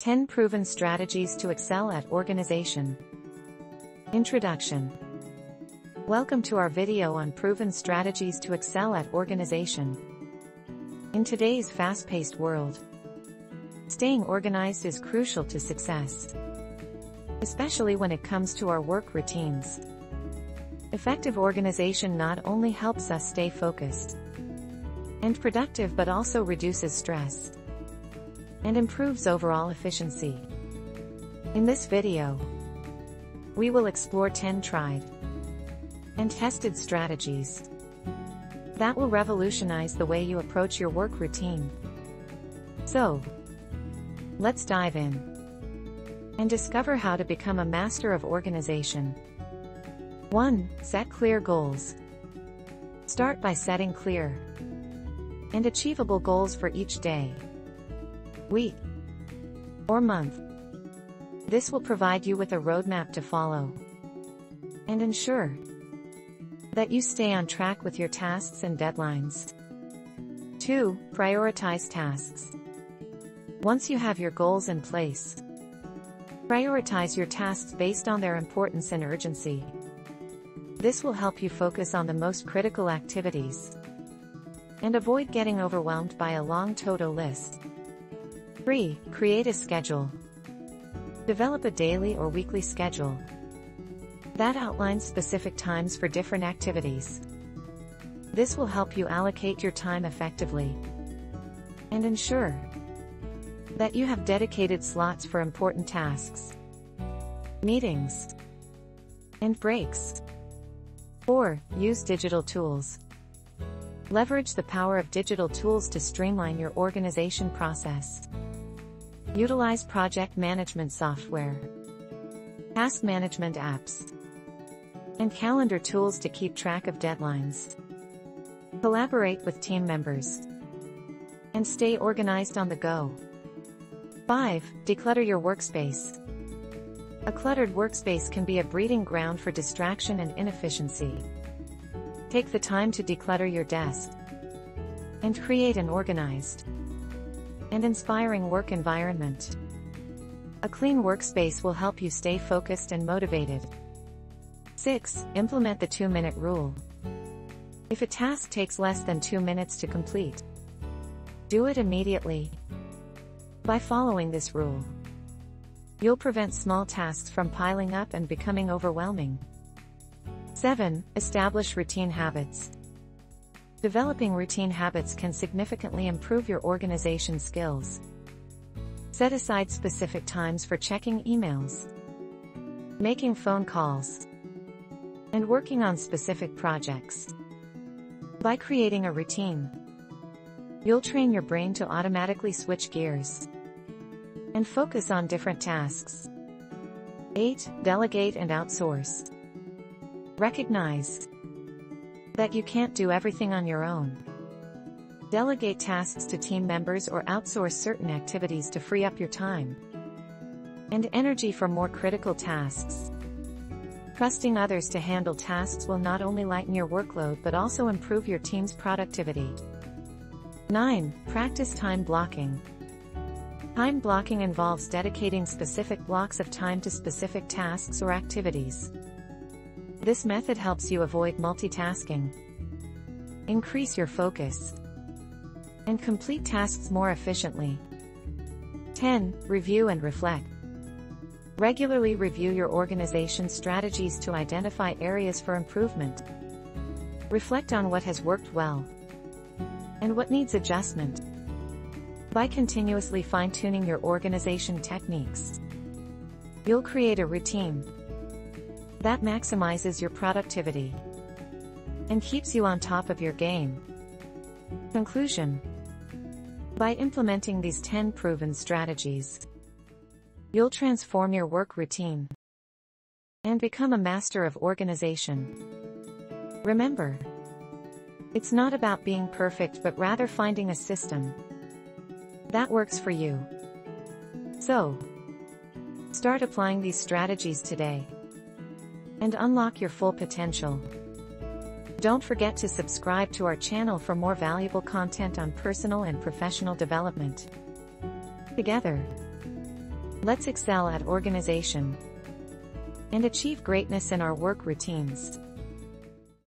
10 Proven Strategies to Excel at Organization. Introduction. Welcome to our video on proven strategies to excel at organization. In today's fast-paced world, staying organized is crucial to success, especially when it comes to our work routines. Effective organization not only helps us stay focused and productive but also reduces stress and improves overall efficiency. In this video, we will explore 10 tried and tested strategies that will revolutionize the way you approach your work routine. So, let's dive in and discover how to become a master of organization. 1. Set clear goals. Start by setting clear and achievable goals for each day, week, or month. This will provide you with a roadmap to follow and ensure that you stay on track with your tasks and deadlines. 2. Prioritize tasks. Once you have your goals in place, prioritize your tasks based on their importance and urgency. This will help you focus on the most critical activities and avoid getting overwhelmed by a long to-do list. 3. Create a schedule. Develop a daily or weekly schedule that outlines specific times for different activities. This will help you allocate your time effectively and ensure that you have dedicated slots for important tasks, meetings, and breaks. 4. Use digital tools. Leverage the power of digital tools to streamline your organization process. Utilize project management software, task management apps, and calendar tools to keep track of deadlines. Collaborate with team members and stay organized on the go. 5. Declutter your workspace. A cluttered workspace can be a breeding ground for distraction and inefficiency. Take the time to declutter your desk and create an organized and inspiring work environment. A clean workspace will help you stay focused and motivated. 6. Implement the 2-minute rule. If a task takes less than 2 minutes to complete, do it immediately. By following this rule, you'll prevent small tasks from piling up and becoming overwhelming. 7. Establish routine habits. Developing routine habits can significantly improve your organization skills. Set aside specific times for checking emails, making phone calls, and working on specific projects. By creating a routine, you'll train your brain to automatically switch gears and focus on different tasks. 8. Delegate and outsource. Recognize that you can't do everything on your own. Delegate tasks to team members or outsource certain activities to free up your time and energy for more critical tasks. Trusting others to handle tasks will not only lighten your workload but also improve your team's productivity. 9. Practice time blocking. Time blocking involves dedicating specific blocks of time to specific tasks or activities. This method helps you avoid multitasking, increase your focus, and complete tasks more efficiently. 10. Review and reflect. Regularly review your organization's strategies to identify areas for improvement. Reflect on what has worked well and what needs adjustment. By continuously fine-tuning your organization techniques, you'll create a routine that maximizes your productivity and keeps you on top of your game. Conclusion. By implementing these 10 proven strategies, you'll transform your work routine and become a master of organization. Remember, it's not about being perfect but rather finding a system that works for you. So, start applying these strategies today and unlock your full potential. Don't forget to subscribe to our channel for more valuable content on personal and professional development. Together, Let's excel at organization and achieve greatness in our work routines.